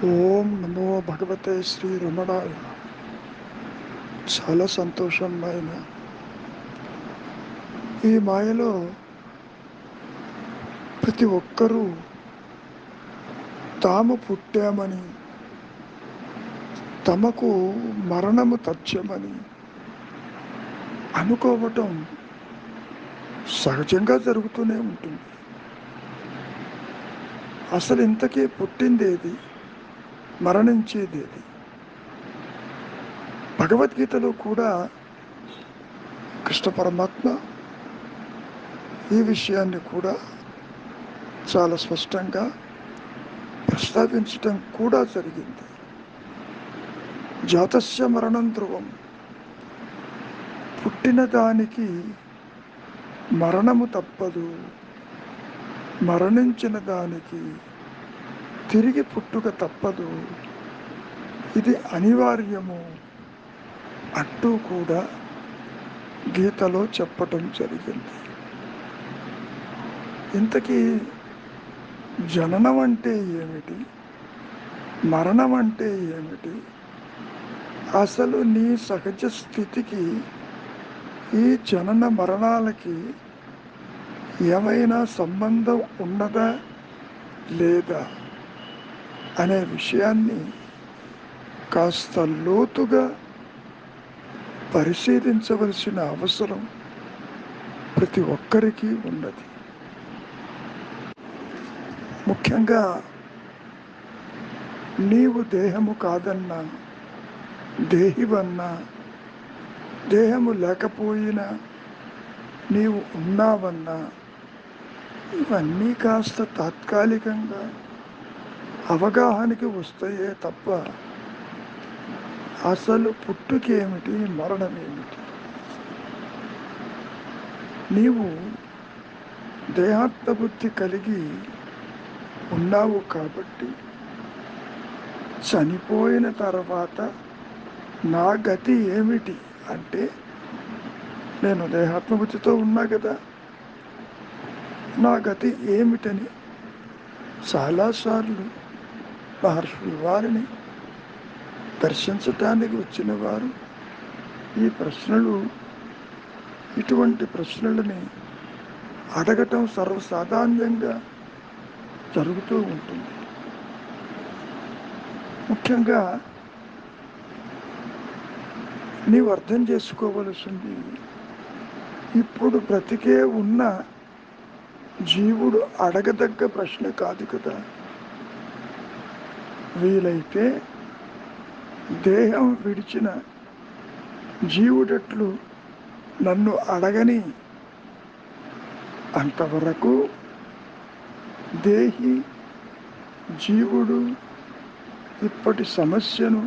ఓం నమో భగవతే శ్రీ రమణాయ. చాలా సంతోషం నాయన. ఈ మాయలో ప్రతి ఒక్కరూ తాము పుట్టామని, తమకు మరణము తథ్యమని అనుకోవటం సహజంగా జరుగుతూనే ఉంటుంది. అసలు ఇంతకీ పుట్టిందేది, మరణించేదేది? భగవద్గీతలో కూడా కృష్ణ పరమాత్మ ఈ విషయాన్ని కూడా చాలా స్పష్టంగా ప్రస్తావించటం కూడా జరిగింది. జాతస్య మరణం ధ్రువం, పుట్టిన దానికి మరణము తప్పదు, మరణించిన దానికి తిరిగి పుట్టుక తప్పదు, ఇది అనివార్యము అంటూ కూడా గీతలో చెప్పటం జరిగింది. ఇంతకీ జననం అంటే ఏమిటి, మరణం అంటే ఏమిటి? అసలు నీ సహజ స్థితికి ఈ జనన మరణాలకి ఏమైనా సంబంధం ఉన్నదా లేదా అనే విషయాన్ని కాస్త లోతుగా పరిశీలించవలసిన అవసరం ప్రతి ఒక్కరికి ఉన్నది. ముఖ్యంగా నీవు దేహము కాదన్నా, దేహివన్నా, దేహము లేకపోయినా నీవు ఉన్నావన్నా, ఇవన్నీ కాస్త తాత్కాలికంగా అవగాహనకి వస్తాయే తప్ప అసలు పుట్టుకేమిటి, మరణమేమిటి? నీవు దేహాత్మబుద్ధి కలిగి ఉన్నావు కాబట్టి చనిపోయిన తర్వాత నా గతి ఏమిటి అంటే, నేను దేహాత్మబుద్ధితో ఉన్నా కదా, నా గతి ఏమిటని చాలాసార్లు మహర్షులు వారిని దర్శించటానికి వచ్చిన వారు ఇటువంటి ప్రశ్నలని అడగటం సర్వసాధారణంగా జరుగుతూ ఉంటుంది. ముఖ్యంగా నీవు అర్థం చేసుకోవలసింది, ఇప్పుడు బ్రతికే ఉన్న జీవుడు అడగదగ్గ ప్రశ్న కాదు కదా. వీలైతే దేహం విడిచిన జీవుడట్లు నన్ను అడగని, అంతవరకు దేహి జీవుడు ఇప్పటి సమస్యను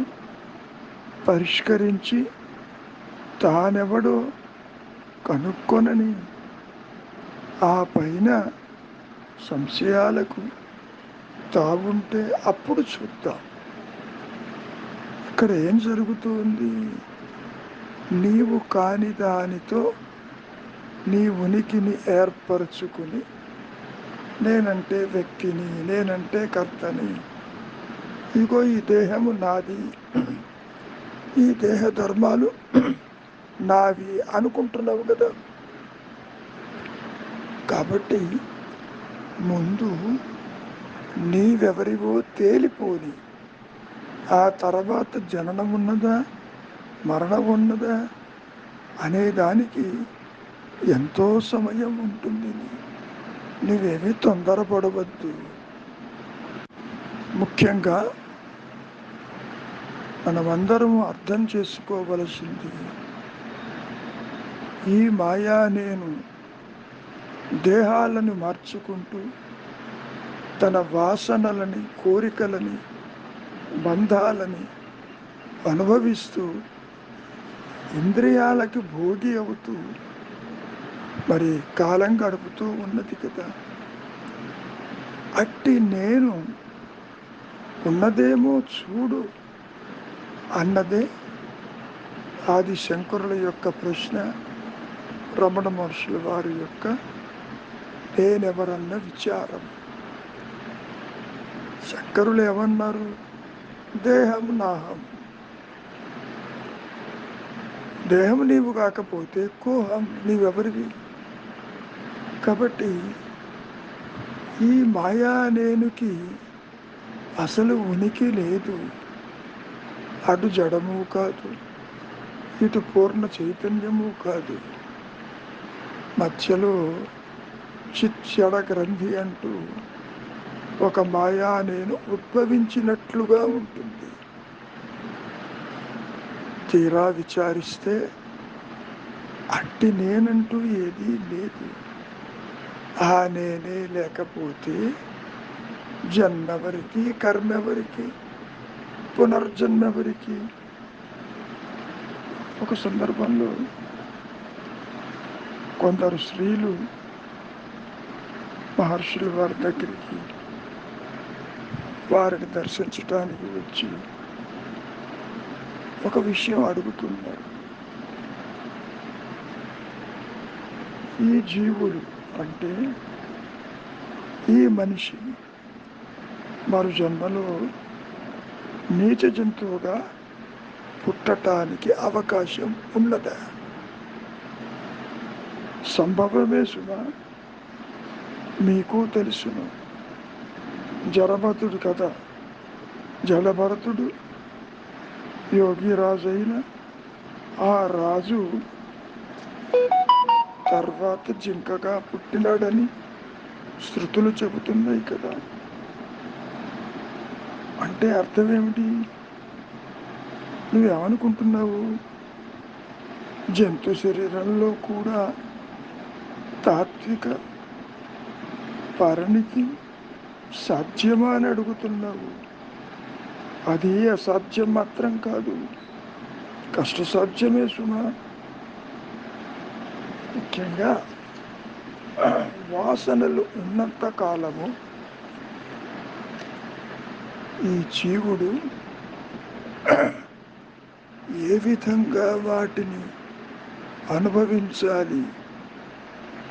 పరిష్కరించి తానెవడో కనుక్కొనని ఆ పైన సంశయాలకు తావుంటే అప్పుడు చూద్దాం. ఇక్కడ ఏం జరుగుతుంది? నీవు కాని దానితో నీ ఉనికిని ఏర్పరచుకుని, నేనంటే వ్యక్తిని, నేనంటే కర్తని, ఇగో ఈ దేహము నాది, ఈ దేహ ధర్మాలు నావి అనుకుంటున్నావు కదా. కాబట్టి ముందు నీవెవరివో తేలిపోని, ఆ తర్వాత జననం ఉన్నదా, మరణం ఉన్నదా అనేదానికి ఎంతో సమయం ఉంటుంది. నువ్వేమీ తొందరపడవద్దు. ముఖ్యంగా మనమందరం అర్థం చేసుకోవలసింది, ఈ మాయా నేను దేహాలను మార్చుకుంటూ తన వాసనలని, కోరికలని, బంధాలని అనుభవిస్తూ ఇంద్రియాలకి భోగి అవుతూ మరి కాలం గడుపుతూ ఉన్నది కదా. అట్టి నేను ఉన్నదేమో చూడు అన్నదే ఆది శంకరుల యొక్క ప్రశ్న, రమణ మహర్షుల వారి యొక్క నేనెవరన్న విచారం. శంకరులు ఏమన్నారు? దేహం నాహం. దేహం నీవు కాకపోతే కోహం నీవెవరివి? కాబట్టి ఈ మాయా నేనుకి అసలు ఉనికి లేదు. అటు జడము కాదు, ఇటు పూర్ణ చైతన్యము కాదు. మధ్యలో చిచ్చడ గ్రంథి అంటూ ఒక మాయా నేను ఉద్భవించినట్లుగా ఉంటుంది. తీరా విచారిస్తే అట్టి నేనంటూ ఏదీ లేదు. ఆ నేనే లేకపోతే జన్మెవరికి, కర్మెవరికి, పునర్జన్మెవరికి? ఒక సందర్భంలో కొందరు స్త్రీలు మహర్షుల వారి దగ్గరికి వారిని దర్శించడానికి వచ్చి ఒక విషయం అడుగుతున్నారు. ఈ జీవుడు అంటే ఈ మనిషి మరు జన్మలో నీచ జంతువుగా పుట్టటానికి అవకాశం ఉన్నదా? సంభవమే సుమా. మీకు తెలుసును, జలభరతుడు కదా, జలభరతుడు యోగి రాజు అయిన ఆ రాజు తర్వాత జింకగా పుట్టినాడని శృతులు చెబుతున్నాయి కదా. అంటే అర్థం ఏమిటి? నువ్వేమనుకుంటున్నావు? జంతు శరీరంలో కూడా తాత్విక పరిణితి సాధ్యమా అని అడుగుతున్నావు. అది అసాధ్యం మాత్రం కాదు, కష్టసాధ్యమే సుమా. ముఖ్యంగా వాసనలు ఉన్నంత కాలము ఈ జీవుడు ఏ విధంగా వాటిని అనుభవించాలి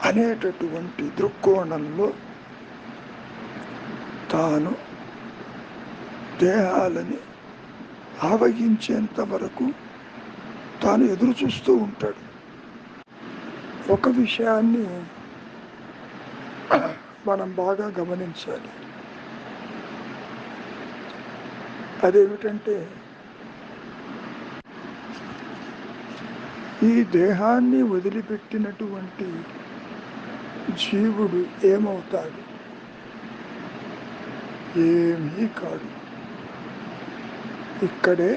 అనేటటువంటి దృక్కోణంలో తాను దేహాలని ఆవహించేంత వరకు తాను ఎదురు చూస్తూ ఉంటాడు. ఒక విషయాన్ని మనం బాగా గమనించాలి. అదేమిటంటే ఈ దేహాన్ని వదిలిపెట్టినటువంటి జీవుడు ఏమవుతాడు? ఏమీ కాడు. ఇక్కడే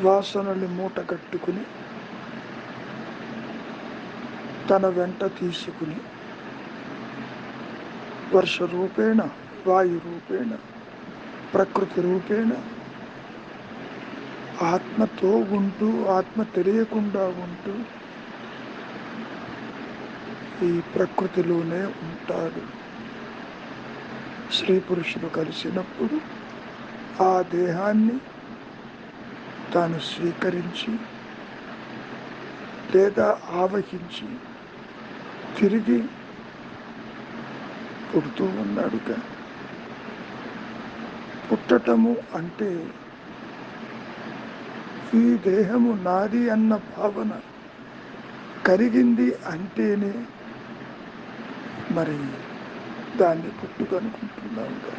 వాసనలు మూట కట్టుకుని తన వెంట తీసుకుని వర్ష రూపేణ, వాయు రూపేణ, ప్రకృతి రూపేణ ఆత్మతో ఉంటూ ఆత్మ తెలియకుండా ఉంటూ ఈ ప్రకృతిలోనే ఉంటాడు. స్త్రీ పురుషులు కలిసినప్పుడు ఆ దేహాన్ని తాను స్వీకరించి లేదా ఆవహించి తిరిగి పుడుతూ ఉన్నాడుగా. పుట్టటము అంటే ఈ దేహము నాది అన్న భావన కరిగింది అంటేనే మరి దాన్ని పుట్టుకనుకుంటున్నావుగా.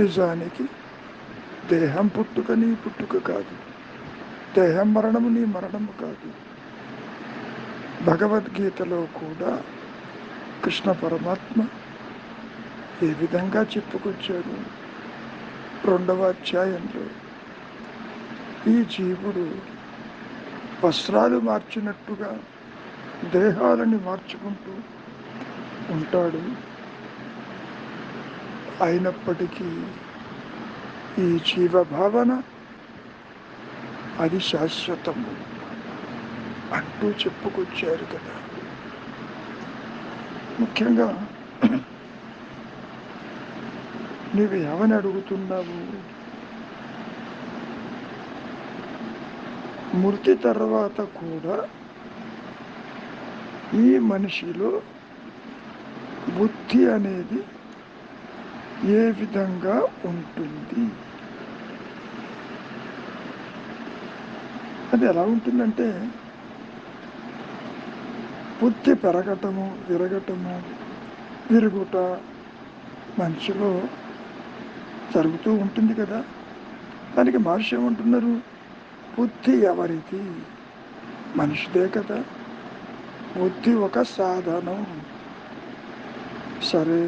నిజానికి దేహం పుట్టుక నీ పుట్టుక కాదు, దేహం మరణము నీ మరణము కాదు. భగవద్గీతలో కూడా కృష్ణ పరమాత్మ ఏ విధంగా చెప్పుకొచ్చాడు? 2వ అధ్యాయంలో ఈ జీవుడు వస్త్రాలు మార్చినట్టుగా దేహాలని మార్చుకుంటూ ఉంటాడు. అయినప్పటికీ ఈ జీవభావన అది శాశ్వతము అంటూ చెప్పుకొచ్చారు కదా. ముఖ్యంగా నీవు ఏమని అడుగుతున్నావు? మృతి తర్వాత కూడా ఈ మనిషిలో బుద్ధి అనేది ఏ విధంగా ఉంటుంది. అది ఎలా ఉంటుందంటే బుద్ధి పెరగటము, విరగటము, విరుగుట మనిషిలో జరుగుతూ ఉంటుంది కదా. దానికి మహర్షి ఏమంటున్నారు? బుద్ధి ఎవరిది? మనిషిదే కదా. బుద్ధి ఒక సాధనం. సరే,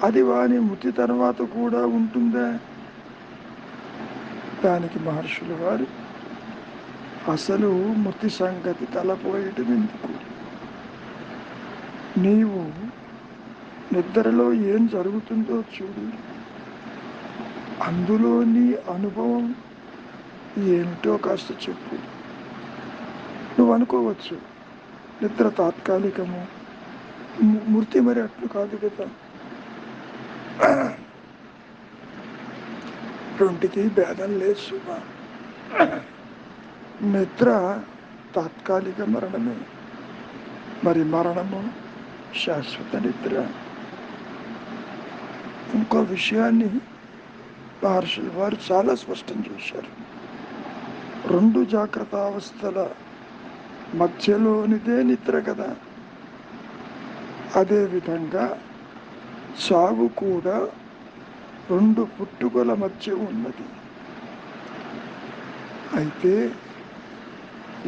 అది వాని మృతి తర్వాత కూడా ఉంటుందా? దానికి మహర్షులు వారు అసలు మృతి సంగతి తలపోయటం ఎందుకు? నీవు నిద్రలో ఏం జరుగుతుందో చూడు, అందులో నీ అనుభవం ఏమిటో కాస్త చెప్పు. నువ్వు అనుకోవచ్చు నిద్ర తాత్కాలికము, మృతి మరి అట్లు కాదు కదా. రెండుకి భేదం లేదు సుమా. నిద్ర తాత్కాలిక మరణమే, మరి మరణము శాశ్వత నిద్ర. ఇంకో విషయాన్ని మహర్షులు వారు చాలా స్పష్టం చేశారు. రెండు జాగ్రత్త అవస్థల మధ్యలోనిదే నిద్ర కదా. అదేవిధంగా సాగు కూడా రెండు పుట్టుకల మధ్య ఉన్నది. అయితే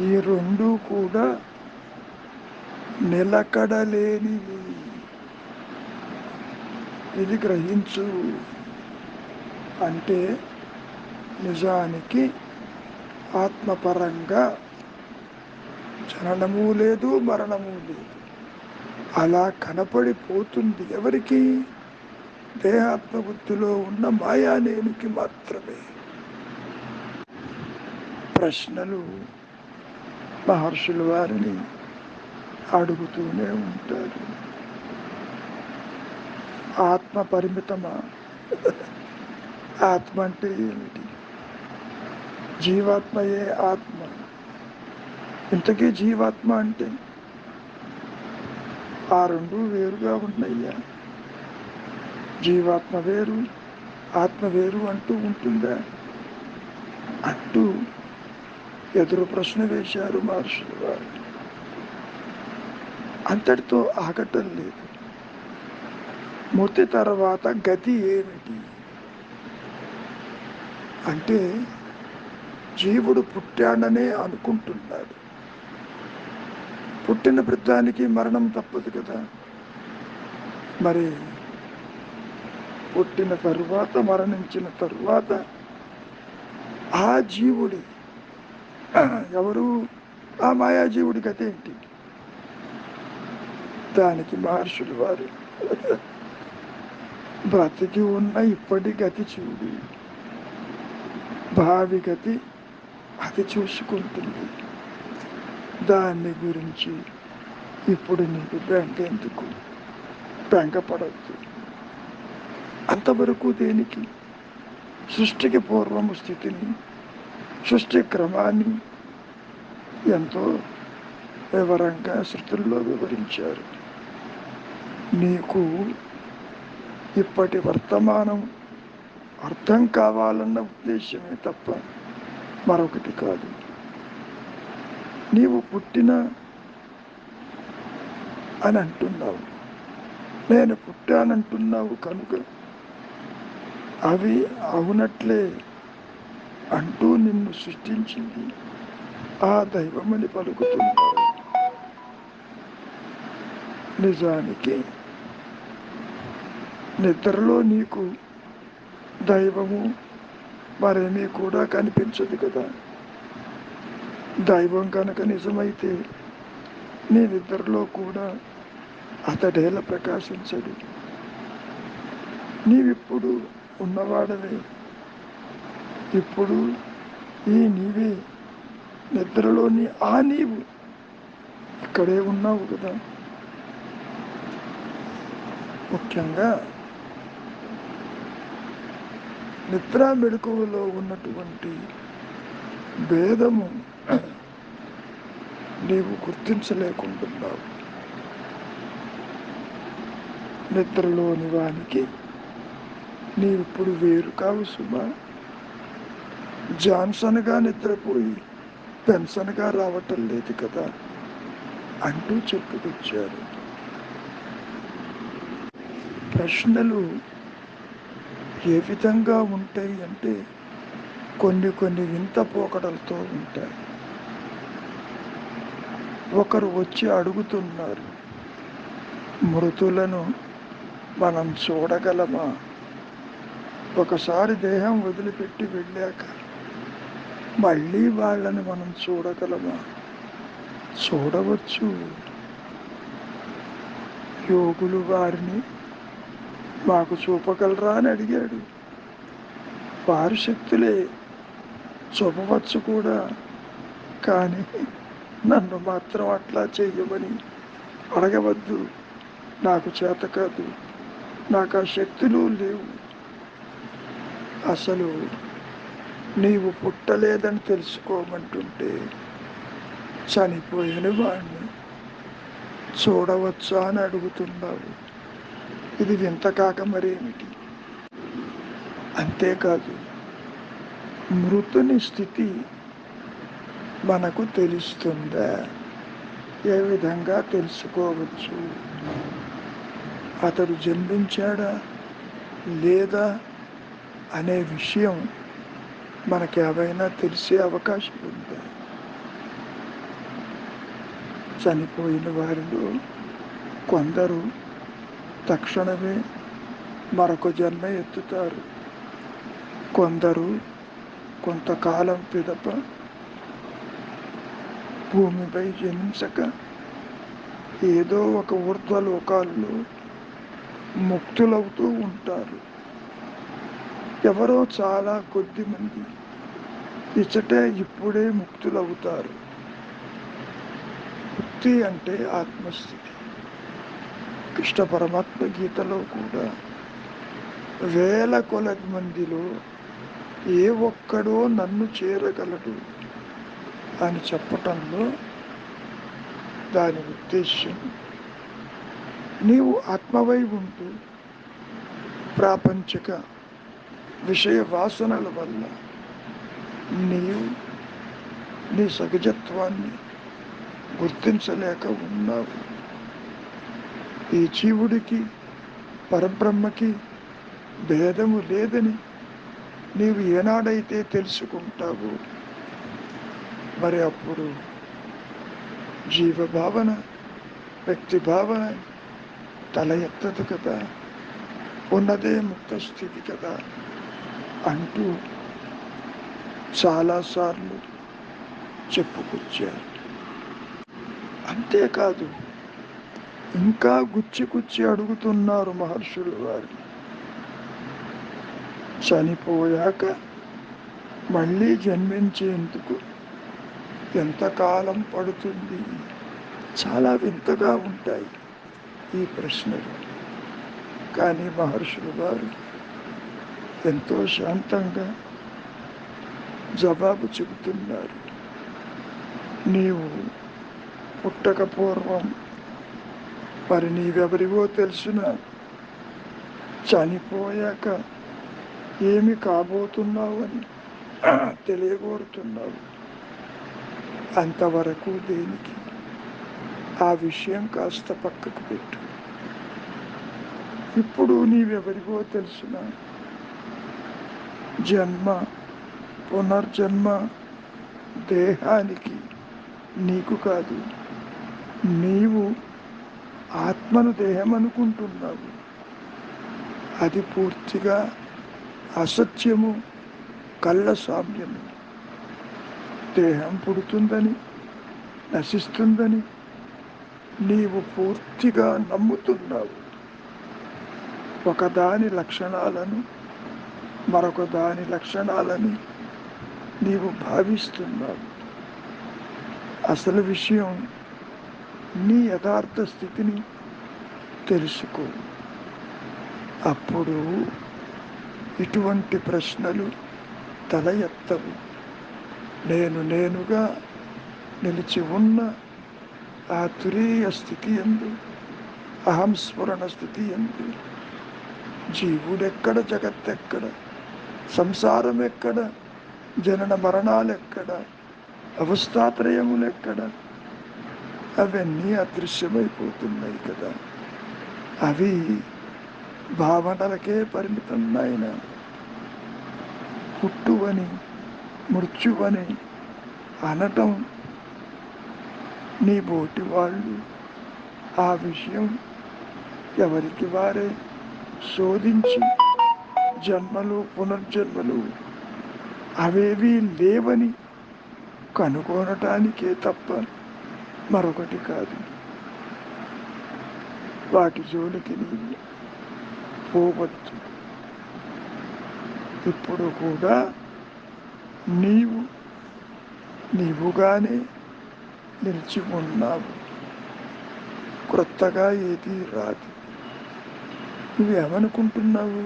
ఈ రెండు కూడా నిలకడలేనివి. ఇది గ్రహించు. అంటే నిజానికి ఆత్మపరంగా జననము లేదు, మరణము లేదు. అలా కనపడిపోతుంది ఎవరికి? దేహాత్మబుద్ధిలో ఉన్న మాయానేనికి మాత్రమే. ప్రశ్నలు మహర్షులు వారిని అడుగుతూనే ఉంటారు. ఆత్మ పరిమితమా? ఆత్మ అంటే ఏమిటి? జీవాత్మయే ఆత్మ. ఇంతకీ జీవాత్మ అంటే ఆ రెండు వేరుగా ఉన్నాయ్యా. జీవాత్మ వేరు, ఆత్మ వేరు అంటూ ఉంటుందా? అంటూ ఎదురు ప్రశ్న వేశారు మహర్షులు వారు. అంతటితో ఆగటం లేదు. మృతి తర్వాత గతి ఏమిటి అంటే జీవుడు పుట్టాడనే అనుకుంటున్నాడు. పుట్టిన ప్రతిదానికి మరణం తప్పదు కదా. మరి పుట్టిన తరువాత, మరణించిన తరువాత ఆ జీవుడి, ఎవరు ఆ మాయాజీవుడి గతి ఏంటి? దానికి మహర్షులు వారు బ్రతికి ఉన్న ఇప్పటి గతి చూడు, భావి గతి అది చూసుకుంటుంది. దాన్ని గురించి ఇప్పుడు నీకు బెంగ ఎందుకు? బెంగపడద్దు. అంతవరకు దేనికి? సృష్టికి పూర్వము స్థితిని, సృష్టి క్రమాన్ని ఎంతో వివరంగా శృతుల్లో వివరించారు. నీకు ఇప్పటి వర్తమానం అర్థం కావాలన్న ఉద్దేశమే తప్ప మరొకటి కాదు. నీవు పుట్టిన అని అంటున్నావు, నేను పుట్టానంటున్నావు కనుక అవి అవునట్లే అంటూ నిన్ను సృష్టించింది ఆ దైవమని పలుకుతున్నావు. నిజానికి నిద్రలో నీకు దైవము మరేమీ కూడా కనిపించదు కదా. దైవం కనుక నిజమైతే నీ నిద్రలో కూడా అతడేలా ప్రకాశించడు. నీవిప్పుడు ఉన్నవాడవే, ఇప్పుడు ఈ నీవే, నిద్రలోని ఆ నీవు ఇక్కడే ఉన్నావు కదా. ముఖ్యంగా నిద్ర మెలకువలో ఉన్నటువంటి భేదము నీవు గుర్తించలేకుంటున్నావు. నిద్రలోని వానికి నీవిప్పుడు వేరు కావు సుమా. జాన్సన్గా నిద్రపోయి పెన్షన్గా రావటం లేదు కదా అంటూ చెప్పుకొచ్చారు. ప్రశ్నలు ఏ విధంగా ఉంటాయి అంటే కొన్ని వింత పోకడలతో ఉంటాయి. ఒకరు వచ్చి అడుగుతున్నారు, మృతులను మనం చూడగలమా? ఒకసారి దేహం వదిలిపెట్టి వెళ్ళాక మళ్ళీ వాళ్ళని మనం చూడగలమా? చూడవచ్చు. యోగులు వారిని మాకు చూపగలరా అని అడిగాడు. వారి శక్తులే చూపవచ్చు కూడా, కానీ నన్ను మాత్రం అట్లా చెయ్యమని అడగవద్దు. నాకు చేత కాదు, నాకు ఆ శక్తులు లేవు. అసలు నీవు పుట్టలేదని తెలుసుకోమంటుంటే చనిపోయిన వాడిని చూడవచ్చా అని అడుగుతున్నావు. ఇది వింత కాక మరేమిటి? అంతేకాదు, మృతుని స్థితి మనకు తెలుస్తుందా? ఏ విధంగా తెలుసుకోవచ్చు? అతడు జన్మించాడా లేదా అనే విషయం మనకేమైనా తెలిసే అవకాశం ఉందా? చనిపోయిన వారిలో కొందరు తక్షణమే మరొక జన్మ ఎత్తుతారు. కొందరు కొంతకాలం పిదప భూమిపై జన్మించక ఏదో ఒక ఊర్ధ్వలోకాల్లో ముక్తులవుతూ ఉంటారు. ఎవరో చాలా కొద్ది మంది ఇచ్చటే ఇప్పుడే ముక్తులవుతారు. ముక్తి అంటే ఆత్మస్థితి. కృష్ణ పరమాత్మ గీతలో కూడా వేల కొలది మందిలో ఏ ఒక్కడో నన్ను చేరగలడు అని చెప్పటంలో దాని ఉద్దేశ్యం, నీవు ఆత్మవై ఉంటూ ప్రాపంచిక విషయ వాసనల వల్ల నీవు నీ సహజత్వాన్ని గుర్తించలేక ఉన్నావు. ఈ జీవుడికి పరబ్రహ్మకి భేదము లేదని నీవు ఏనాడైతే తెలుసుకుంటావో మరి అప్పుడు జీవభావన, వ్యక్తి భావన తల ఎత్తదు కదా, ఉన్నదే ముక్త స్థితి కదా అంటూ చాలాసార్లు చెప్పుకొచ్చారు. అంతేకాదు, ఇంకా గుచ్చి అడుగుతున్నారు మహర్షులు వారు. చనిపోయాక మళ్ళీ జన్మించేందుకు ఎంతకాలం పడుతుంది? చాలా వింతగా ఉంటాయి ఈ ప్రశ్నలు. కానీ మహర్షులు వారు ఎంతో శాంతంగా జవాబు చెబుతున్నారు. నీవు పుట్టక పూర్వం మరి నీవెవరివో తెలుసునా? చనిపోయాక ఏమి కాబోతున్నావు అని తెలియగోరుతున్నావు. అంతవరకు దేనికి? ఆ విషయం కాస్త పక్కకు పెట్టు. ఇప్పుడు నీవెవరివో తెలుసునా? జన్మ, పునర్జన్మ దేహానికి నీకు కాదు. నీవు ఆత్మను దేహం అనుకుంటున్నావు. అది పూర్తిగా అసత్యము, కళ్ళ సామ్యము. దేహం పుడుతుందని, నశిస్తుందని నీవు పూర్తిగా నమ్ముతున్నావు. ఒకదాని లక్షణాలను మరొక దాని లక్షణాలని నీవు భావిస్తున్నావు. అసలు విషయం నీ యథార్థ స్థితిని తెలుసుకో. అప్పుడు ఇటువంటి ప్రశ్నలు తల ఎత్తవు. నేనుగా నిలిచి ఉన్న ఆ తురీయ స్థితి యందు, అహంస్ఫురణ స్థితి యందు జీవుడెక్కడ, జగత్తెక్కడ, సంసారం ఎక్కడ, జనన మరణాలెక్కడ, అవస్థాత్రయములెక్కడ, అవన్నీ అదృశ్యమైపోతున్నాయి కదా. అవి భావనలకే పరిమితం నాయన. పుట్టువని మృత్యువని అనటం నీ బోటి వాళ్ళు ఆ విషయం ఎవరికి వారే శోధించి జన్మలు పునర్జన్మలు అవేవీ లేవని కనుగొనటానికే తప్ప మరొకటి కాదు. వాటి జోలికి నీవు పోవద్దు. ఇప్పుడు కూడా నీవుగానే నిలిచి ఉన్నావు. క్రొత్తగా ఏది రాదు. నువ్వేమనుకుంటున్నావు?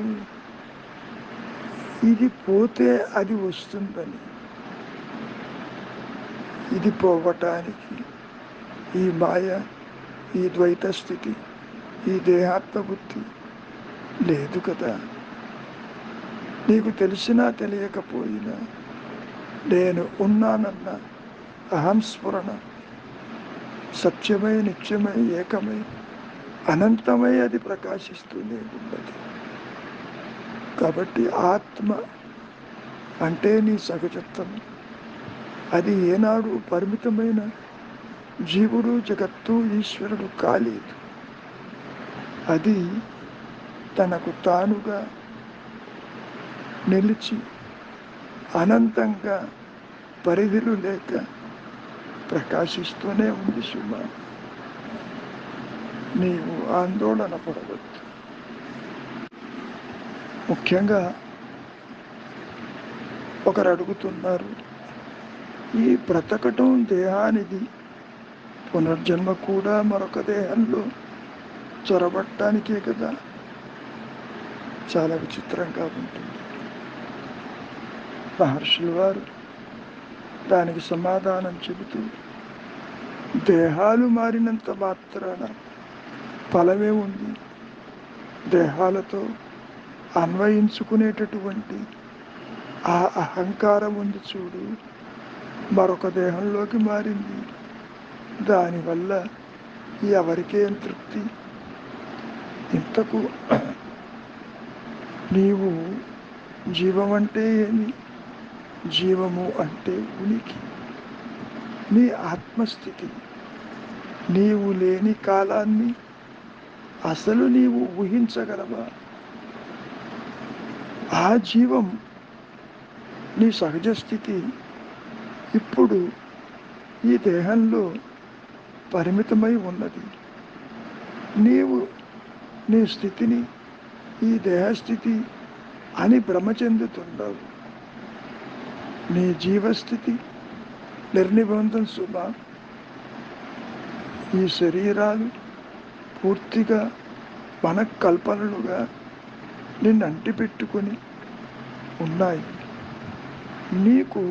ఇది పోతే అది వస్తుందని. ఇది పోవటానికి ఈ మాయ, ఈ ద్వైత స్థితి, ఈ దేహాత్మ బుద్ధి లేదు కదా. నీకు తెలిసినా తెలియకపోయినా నేను ఉన్నానన్న అహంస్ఫురణ సత్యమై, నిత్యమై, ఏకమై, అనంతమై అది ప్రకాశిస్తూనే ఉన్నది. కాబట్టి ఆత్మ అంటే నీ సహజత్వం. అది ఏనాడు పరిమితమైన జీవుడు, జగత్తు, ఈశ్వరుడు కాలేదు. అది తనకు తానుగా నిలిచి అనంతంగా పరిధులు లేక ప్రకాశిస్తూనే ఉంది సుమా. నీవు ఆందోళన పడవద్దు. ముఖ్యంగా ఒకరు అడుగుతున్నారు, ఈ బ్రతకటం దేహానిది, పునర్జన్మ కూడా మరొక దేహంలో చొరబట్టడానికే కదా. చాలా విచిత్రంగా ఉంటుంది. మహర్షుల వారు దానికి సమాధానం చెబుతూ, దేహాలు మారినంత మాత్రాన ఫలమే ఉంది. దేహాలతో అన్వయించుకునేటటువంటి ఆ అహంకారం ఉంది చూడు, మరొక దేహంలోకి మారింది. దానివల్ల ఎవరికేం తృప్తి? ఇంతకు నీవు జీవం అంటే ఏమి? జీవము అంటే ఉనికి, నీ ఆత్మస్థితి. నీవు లేని కాలాన్ని అసలు నీవు ఊహించగలవా? ఆ జీవం, నీ సహజ స్థితి ఇప్పుడు ఈ దేహంలో పరిమితమై ఉన్నది. నీవు నీ స్థితిని ఈ దేహస్థితి అని భ్రమ చెందుతున్నావు. నీ జీవస్థితి నిర్నిబంధం సుమా. ఈ శరీరాలు పూర్తిగా మన కల్పనలుగా నిన్ను అంటిపెట్టుకొని ఉన్నాయి. నీకు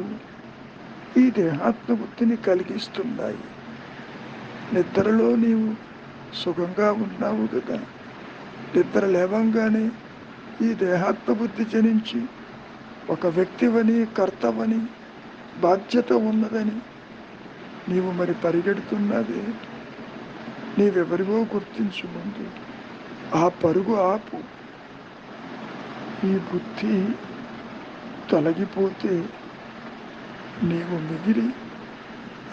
ఈ దేహాత్మ బుద్ధిని కలిగిస్తున్నాయి. నిద్రలో నీవు సుఖంగా ఉన్నావు కదా. నిద్ర లేవంగానే ఈ దేహాత్మ బుద్ధి జనించి ఒక వ్యక్తివని, కర్తవని, బాధ్యత ఉన్నదని నీవు మరి పరిగెడుతున్నదే. నీవెవరివో గుర్తించు ముందు. ఆ పరుగు ఆపు. ఈ బుద్ధి తొలగిపోతే నీవు మిగిలి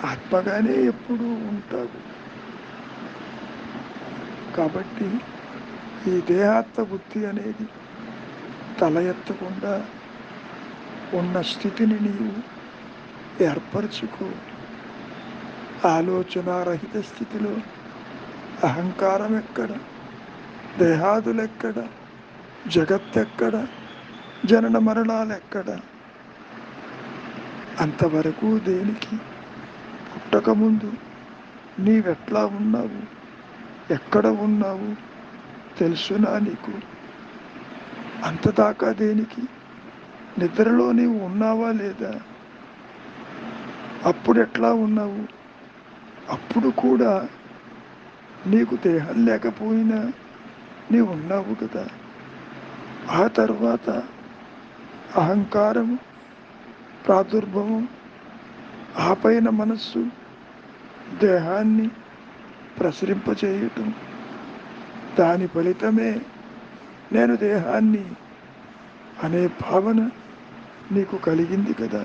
ఆత్మగానే ఎప్పుడూ ఉంటావు. కాబట్టి ఈ దేహాత్మ బుద్ధి అనేది తల ఎత్తకుండా ఉన్న స్థితిని నీవు ఏర్పరచుకో. ఆలోచనారహిత స్థితిలో అహంకారం ఎక్కడ, దేహాదులెక్కడ, జగత్తెక్కడ, జనన మరణాలెక్కడ? అంతవరకు దేనికి? పుట్టకముందు నీవెట్లా ఉన్నావు, ఎక్కడ ఉన్నావు తెలుసునా నీకు? అంతదాకా దేనికి? నిద్రలో నీవు ఉన్నావా లేదా? అప్పుడు ఎట్లా ఉన్నావు? అప్పుడు కూడా నీకు దేహం లేకపోయినా నీవు ఉన్నావు కదా. ఆ తర్వాత అహంకారము ప్రాదుర్భవం, ఆ పైన మనస్సు దేహాన్ని ప్రసరింపచేయటం, దాని ఫలితమే నేను దేహాన్ని అనే భావన నీకు కలిగింది కదా.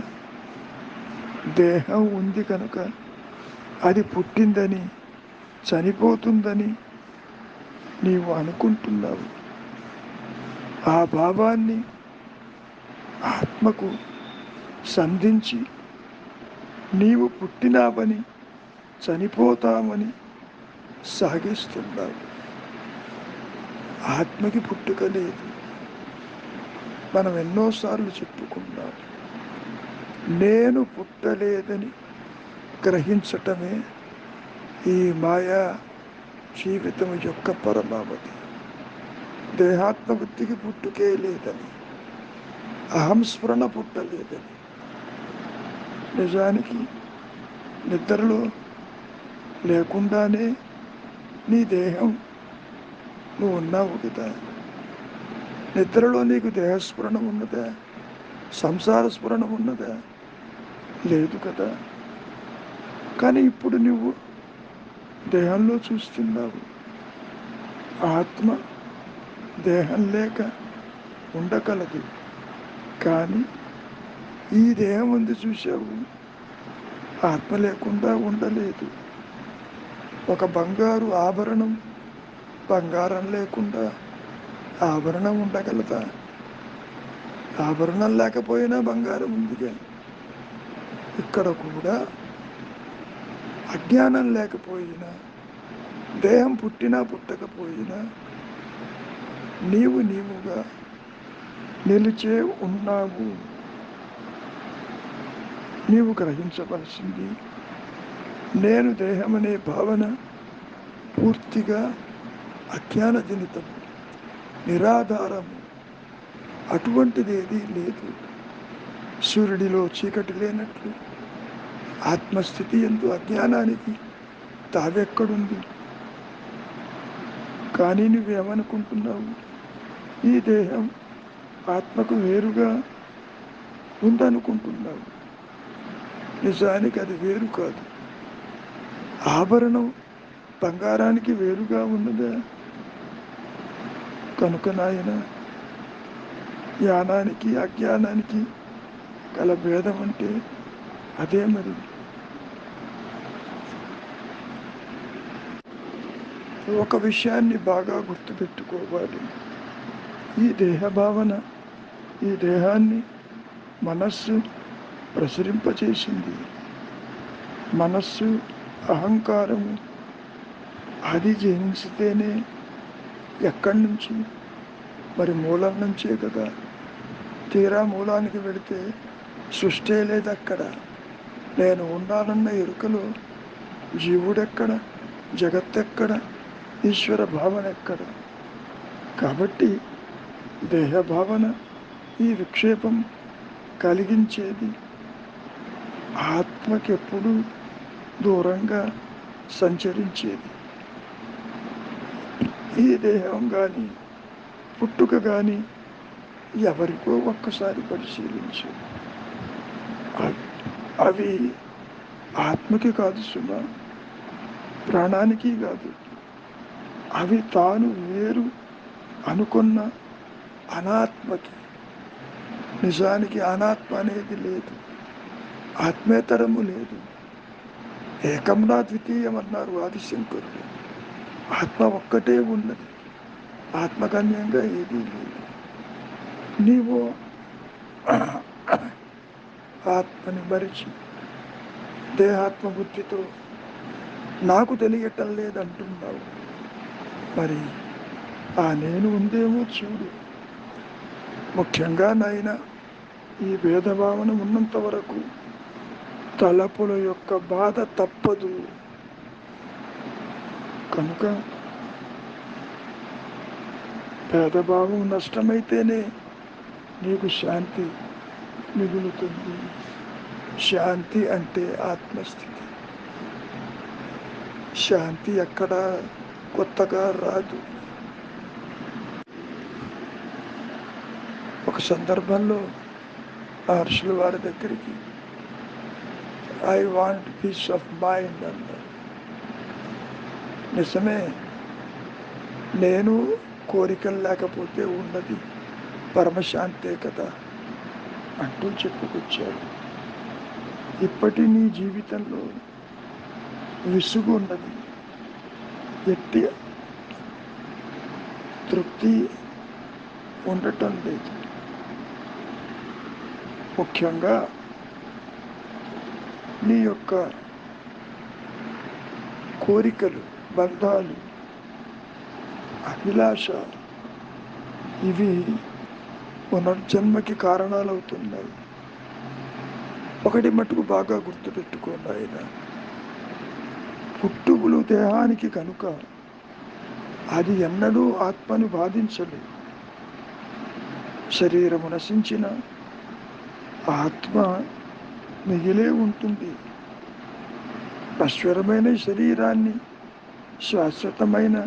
దేహం ఉంది కనుక అది పుట్టిందని చనిపోతుందని నీవు అనుకుంటున్నావు. ఆ భావాన్ని ఆత్మకు సంధించి నీవు పుట్టినావని చనిపోతామని సాగిస్తున్నావు. ఆత్మకి పుట్టుక లేదు. మనం ఎన్నోసార్లు చెప్పుకున్నాం. నేను పుట్టలేదని గ్రహించటమే ఈ మాయా జీవితం యొక్క పరమావధి. దేహాత్మ బుద్ధికి పుట్టుకే లేదని, అహంస్ఫురణ పుట్టలేదని. నిజానికి నిద్రలో లేకుండానే నీ దేహం నువ్వు ఉన్నావు కదా. నిద్రలో నీకు దేహస్ఫురణ ఉన్నదా? సంసార స్ఫురణ ఉన్నదా? లేదు కదా. కానీ ఇప్పుడు నువ్వు దేహంలో చూస్తున్నావు. ఆత్మ దేహం లేక ఉండగలదు, కానీ ఈ దేహం ఉంది చూసావు, ఆత్మ లేకుండా ఉండలేదు. ఒక బంగారు ఆభరణం బంగారం లేకుండా ఆభరణం ఉండగలదా? ఆభరణం లేకపోయినా బంగారం ఉందిగా. ఇక్కడ కూడా అజ్ఞానం లేకపోయినా, దేహం పుట్టినా పుట్టకపోయినా నీవుగా నిలిచే ఉన్నావు. నీవు గ్రహించవలసింది, నేను దేహమనే భావన పూర్తిగా అజ్ఞానజనితము, నిరాధారము. అటువంటిది ఏదీ లేదు. సూర్యుడిలో చీకటి లేనట్లు ఆత్మస్థితి ఎందు అజ్ఞానానికి తావెక్కడుంది? కానీ నువ్వేమనుకుంటున్నావు? ఈ దేహం ఆత్మకు వేరుగా ఉందనుకుంటున్నావు. నిజానికి అది వేరు కాదు. ఆభరణం బంగారానికి వేరుగా ఉన్నదా? కనుక నాయన, జ్ఞానానికి అజ్ఞానానికి గల భేదం అంటే అదే. మరి ఒక విషయాన్ని బాగా గుర్తుపెట్టుకోవాలి. ఈ దేహ భావన, ఈ దేహాన్ని మనస్సు ప్రసరింపచేసింది. మనస్సు అహంకారము అది జయించితేనే ఎక్కడి నుంచి? మరి మూలం నుంచే కదా. తీరా మూలానికి వెళితే సృష్టే లేదు అక్కడ. నేను ఉన్నానన్న ఎరుకలో జీవుడెక్కడ, జగత్తెక్కడ, ఈశ్వర భావన ఎక్కడ? కాబట్టి దేహ భావన ఈ విక్షేపం కలిగించేది ఆత్మకెప్పుడు దూరంగా సంచరించేది. ఈ దేహం కానీ పుట్టుక కానీ ఎవరికో ఒక్కసారి పరిశీలించు. అవి ఆత్మకి కాదు సుమా, ప్రాణానికి కాదు. అవి తాను వేరు అనుకున్న అనాత్మకి. నిజానికి అనాత్మ అనేది లేదు, ఆత్మేతరము లేదు. ఏకంనా ద్వితీయం అన్నారు ఆదిశంకరుడు. ఆత్మ ఒక్కటే ఉన్నది, ఆత్మగమ్యంగా ఏదీ లేదు. నీవు ఆత్మని మరిచి దేహాత్మ బుద్ధితో నాకు తెలియటం లేదంటున్నావు. మరి ఆ నేను ఉందేమో చూడు. ముఖ్యంగా నాయన, ఈ భేదభావన ఉన్నంత వరకు తలపుల యొక్క బాధ తప్పదు. కనుక భేదభావం నష్టమైతేనే నీకు శాంతి మిగులుతుంది. శాంతి అంటే ఆత్మస్థితి. శాంతి ఎక్కడా కొత్తగా రాదు. సందర్భంలో హర్షుల వారి దగ్గరికి I want peace of mind అన్నారు. నిజమే, నేను కోరికలు లేకపోతే ఉన్నది పరమశాంతే కదా అంటూ చెప్పుకొచ్చాడు. ఇప్పటి నీ జీవితంలో విసుగు ఉన్నది, ఎట్టి తృప్తి ఉండటం లేదు. ముఖ్యంగా నీ యొక్క కోరికలు, బంధాలు, అభిలాష ఇవి పునర్జన్మకి కారణాలవుతున్నాయి. ఒకటి మటుకు బాగా గుర్తుపెట్టుకోండి ఆయన, పుట్టుగులు దేహానికి కనుక అది ఎన్నడూ ఆత్మని బాధించలేదు. శరీరము నశించిన ఆత్మ మిగిలే ఉంటుంది. నశ్వరమైన శరీరాన్ని శాశ్వతమైన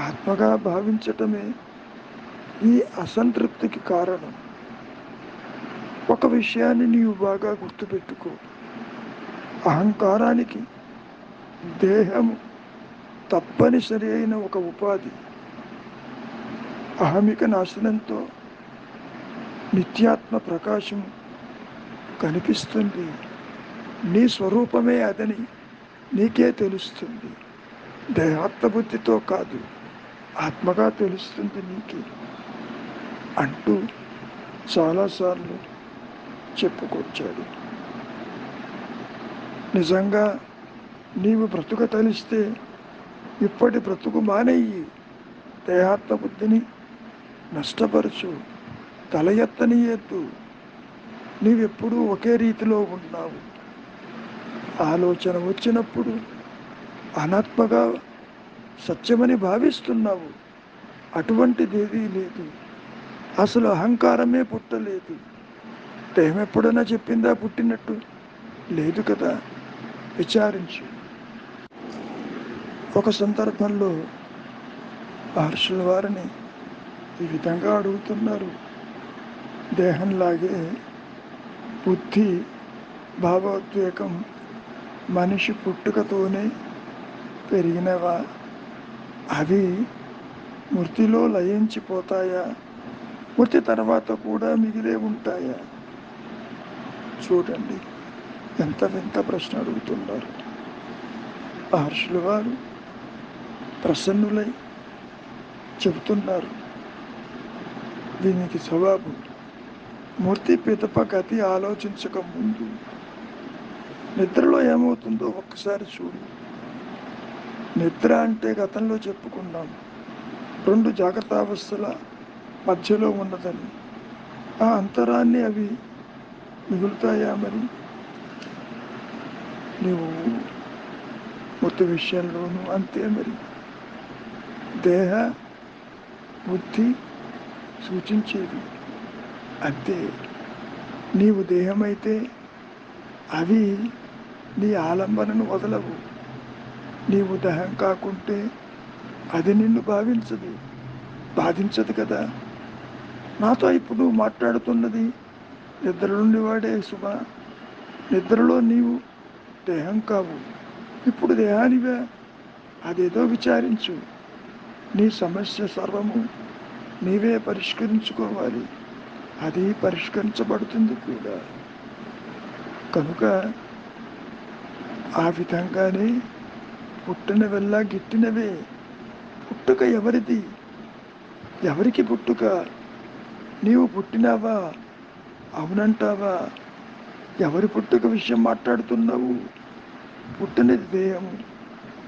ఆత్మగా భావించటమే ఈ అసంతృప్తికి కారణం. ఒక విషయాన్ని నీవు బాగా గుర్తుపెట్టుకో, అహంకారానికి దేహము తప్పనిసరి అయిన ఒక ఉపాధి. అహమిక నాశనంతో నిత్యాత్మ ప్రకాశం కనిపిస్తుంది. నీ స్వరూపమే అదని నీకే తెలుస్తుంది. దేహాత్మబుద్ధితో కాదు, ఆత్మగా తెలుస్తుంది నీకే అంటూ చాలాసార్లు చెప్పుకొచ్చాడు. నిజంగా నీవు బ్రతుక తలిస్తే ఇప్పటి బ్రతుకు మానేయి, దేహాత్మ బుద్ధిని నష్టపరచు, తల ఎత్తనీయద్దు. నీవెప్పుడూ ఒకే రీతిలో ఉన్నావు. ఆలోచన వచ్చినప్పుడు అనాత్మగా సత్యమని భావిస్తున్నావు. అటువంటిదేదీ లేదు. అసలు అహంకారమే పుట్టలేదు. దేహం ఎప్పుడైనా చెప్పిందా పుట్టినట్టు? లేదు కదా. విచారించు. ఒక సందర్భంలో హర్షుల వారిని ఈ విధంగా అడుగుతున్నారు, దేహంలాగే బుద్ధి, భావోద్వేగం మనిషి పుట్టుకతోనే పెరిగినవా? అవి మృతిలో లయించిపోతాయా? మృతి తర్వాత కూడా మిగిలే ఉంటాయా? చూడండి, ఎంత వింత ప్రశ్న అడుగుతున్నారు. హర్షుల వారు ప్రసన్నులై చెబుతున్నారు దీనికి జవాబు. మూర్తి పిదప గతి ఆలోచించక ముందు నిద్రలో ఏమవుతుందో ఒక్కసారి చూడు. నిద్ర అంటే గతంలో చెప్పుకున్నాం, 2 జాగ్రత్తావస్థల మధ్యలో ఉన్నదని. ఆ అంతరాన్ని అవి మిగులుతాయా? మరి నీవు మృతి విషయంలోనూ అంతే. మరి దేహ బుద్ధి సూచించేవి అంతే. నీవు దేహమైతే అవి నీ ఆలంబనను వదలవు. నీవు దేహం కాకుంటే అది నిన్ను బాధించదు కదా. నాతో ఇప్పుడు మాట్లాడుతున్నది నిద్ర నుండి వాడే సుమ. నిద్రలో నీవు దేహం కావు, ఇప్పుడు దేహానివే. అదేదో విచారించు. నీ సమస్య సర్వము నీవే పరిష్కరించుకోవాలి. అది పరిష్కరించబడుతుంది కూడా. కనుక ఆ విధంగానే పుట్టినవెల్లా గిట్టినవే. పుట్టుక ఎవరిది? ఎవరికి పుట్టుక? నీవు పుట్టినావా? అవునంటావా? ఎవరి పుట్టుక విషయం మాట్లాడుతున్నావు? పుట్టినది దేహము,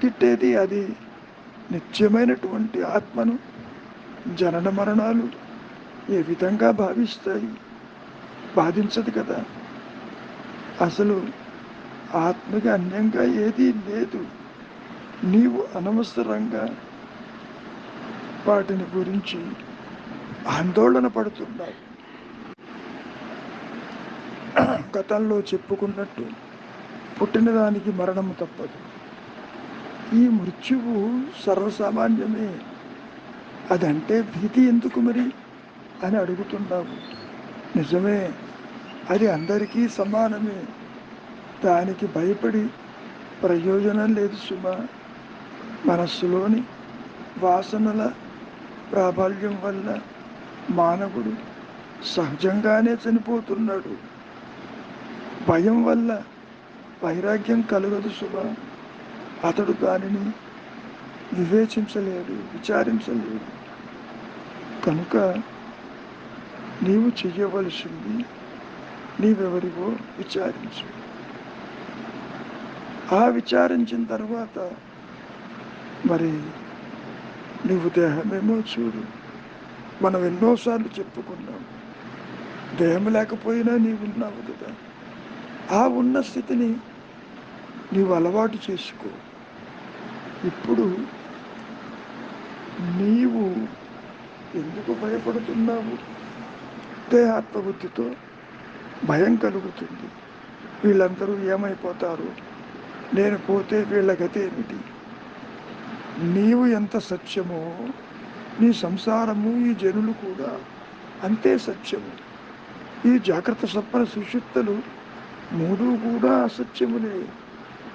గిట్టేది అది నిత్యమైనటువంటి ఆత్మను జనన మరణాలు ఏ విధంగా భావిస్తాయి? బాధించదు కదా. అసలు ఆత్మకి అన్యంగా ఏదీ లేదు. నీవు అనవసరంగా వాటిని గురించి ఆందోళన పడుతున్నావు. గతంలో చెప్పుకున్నట్టు పుట్టిన దానికి మరణము తప్పదు. ఈ మృత్యువు సర్వసామాన్యమే. అదంటే భీతి ఎందుకు మరి? అని అడుగుతున్నావు. నిజమే, అది అందరికీ సమానమే. దానికి భయపడి ప్రయోజనం లేదు సుమా. మనస్సులోని వాసనల ప్రాబల్యం వల్ల మానవుడు సహజంగానే చనిపోతున్నాడు. భయం వల్ల వైరాగ్యం కలగదు సుమా. అతడు దానిని వివేచించలేడు, విచారించలేడు. కనుక నీవు చెయ్యవలసింది, నీవెవరివో విచారించు. ఆ విచారించిన తర్వాత మరి నువ్వు దేహమేమో చూడు. మనం ఎన్నోసార్లు చెప్పుకున్నాం, దేహం లేకపోయినా నీవున్నావు కదా. ఆ ఉన్న స్థితిని నీవు అలవాటు చేసుకో. ఇప్పుడు నీవు ఎందుకు భయపడుతున్నావు? దేహాత్మబుద్ధితో భయం కలుగుతుంది. వీళ్ళందరూ ఏమైపోతారు, నేను పోతే వీళ్ళ గతి ఏమిటి? నీవు ఎంత సత్యమో నీ సంసారము, ఈ జనులు కూడా అంతే సత్యము. ఈ జాగ్రత్త స్వప్న సుషుప్తులు మూడు కూడా అసత్యములే,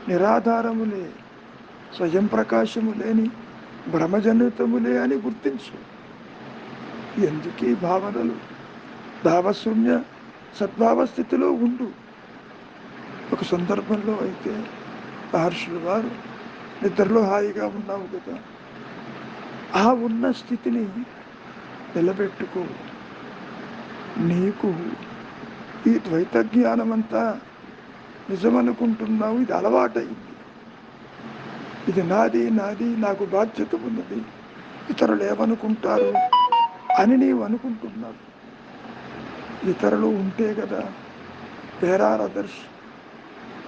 నిరాధారములే, స్వయం ప్రకాశము లేని భ్రమజనితములే అని గుర్తించు. ఎందుకీ భావనలు? భావశూన్య సద్భావ స్థితిలో ఉండు. ఒక సందర్భంలో అయితే మహర్షులు వారు, నిద్రలో హాయిగా ఉన్నావు కదా, ఆ ఉన్న స్థితిని నిలబెట్టుకో. నీకు ఈ ద్వైత జ్ఞానమంతా నిజమనుకుంటున్నావు, ఇది అలవాటైంది. ఇది నాది నాది, నాకు బాధ్యత ఉన్నది, ఇతరులు ఏమనుకుంటారు అని నీవు అనుకుంటున్నావు. ఇతరులు ఉంటే కదా, దేర్ ఆర్ అదర్స్.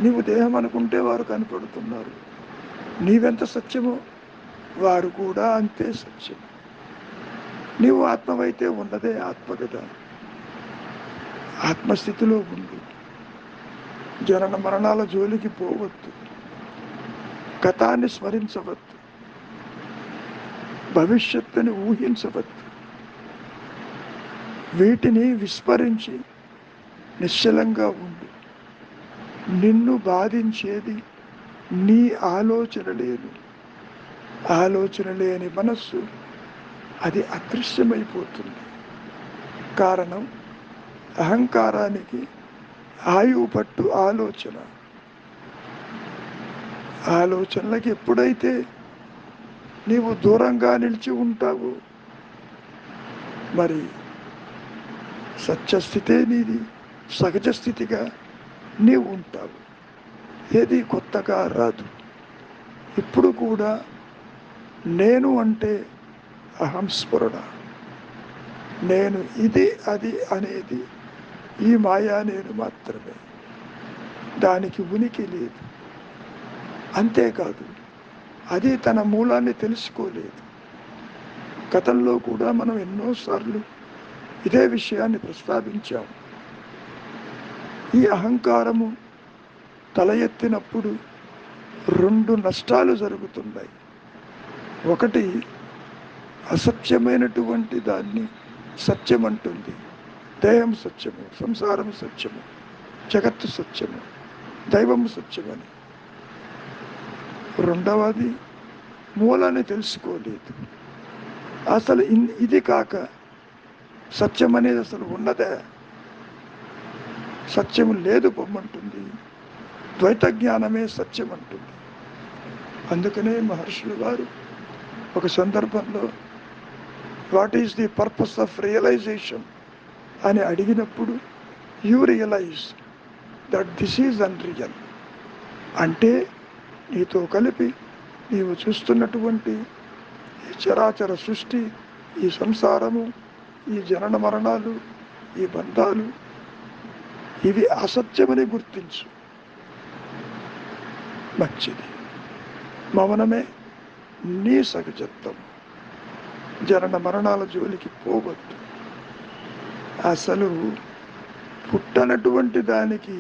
నీవు దేహం అనుకుంటే వారు కనపడుతున్నారు. నీవెంత సత్యమో వారు కూడా అంతే సత్యం. నీవు ఆత్మవైతే ఉన్నదే ఆత్మ కదా. ఆత్మస్థితిలో ఉండు. జనన మరణాల జోలికి పోవద్దు. గతాన్ని స్మరించవద్దు. భవిష్యత్తుని ఊహించవద్దు. వీటిని విస్మరించి నిశ్చలంగా ఉండు. నిన్ను బాధించేది నీ ఆలోచన లేదు. ఆలోచన లేని మనస్సు అది అదృశ్యమైపోతుంది. కారణం, అహంకారానికి ఆయువు పట్టు ఆలోచన. ఆలోచనలకి ఎప్పుడైతే నీవు దూరంగా నిలిచి ఉంటావు, మరి సత్యస్థితే నీది సహజ స్థితిగా నీవు ఉంటావు. ఏది కొత్తగా రాదు. ఇప్పుడు కూడా నేను అంటే అహంస్ఫురణ. నేను ఇది అది అనేది ఈ మాయా నేను మాత్రమే. దానికి ఉనికి లేదు. అంతేకాదు, అది తన మూలాన్ని తెలుసుకోలేదు. గతంలో కూడా మనం ఎన్నోసార్లు ఇదే విషయాన్ని ప్రస్తావించాము. ఈ అహంకారము తల ఎత్తినప్పుడు రెండు నష్టాలు జరుగుతున్నాయి. ఒకటి, అసత్యమైనటువంటి దాన్ని సత్యం అంటుంది. దేహం సత్యము, సంసారం సత్యము, జగత్తు సత్యము, దైవము సత్యమని. రెండవది, మూలాన్ని తెలుసుకోలేదు. అసలు ఇది కాక సత్యం అనేది అసలు ఉన్నదే. సత్యము లేదు పొమ్మంటుంది. ద్వైత జ్ఞానమే సత్యం అంటుంది. అందుకనే మహర్షులు వారు ఒక సందర్భంలో what is the purpose of realization అని అడిగినప్పుడు, you realize that this is unreal. అంటే నీతో కలిపి నీవు చూస్తున్నటువంటి ఈ చరాచర సృష్టి, ఈ సంసారము, ఈ జనన మరణాలు, ఈ బంధాలు, ఇవి అసత్యమని గుర్తించు. మంచిది. మౌనమే నీ సహజత్వం. జనన మరణాల జోలికి పోవద్దు. అసలు పుట్టనటువంటి దానికి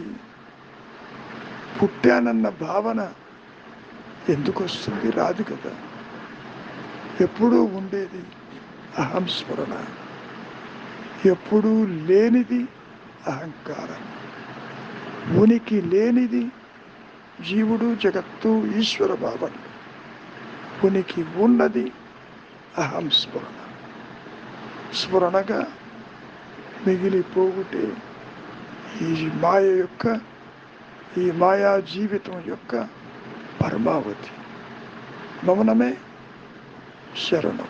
పుట్టానన్న భావన ఎందుకు వస్తుంది? రాదు కదా. ఎప్పుడూ ఉండేది అహంస్మరణ. ఎప్పుడూ లేనిది అహంకారం, ఉనికి లేనిది జీవుడు, జగత్తు, ఈశ్వర భావనలు. ఉనికి ఉన్నది అహం స్ఫురణ. స్ఫురణగా మిగిలిపోగుటే ఈ మాయ యొక్క, ఈ మాయా జీవితం యొక్క పరమావధి. మౌనమే శరణం,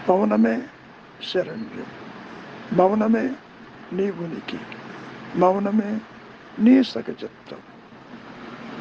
మౌనమే శరణ్యం, మౌనమే నీ ఉనికి, మౌనమే నీ సహజత్వం.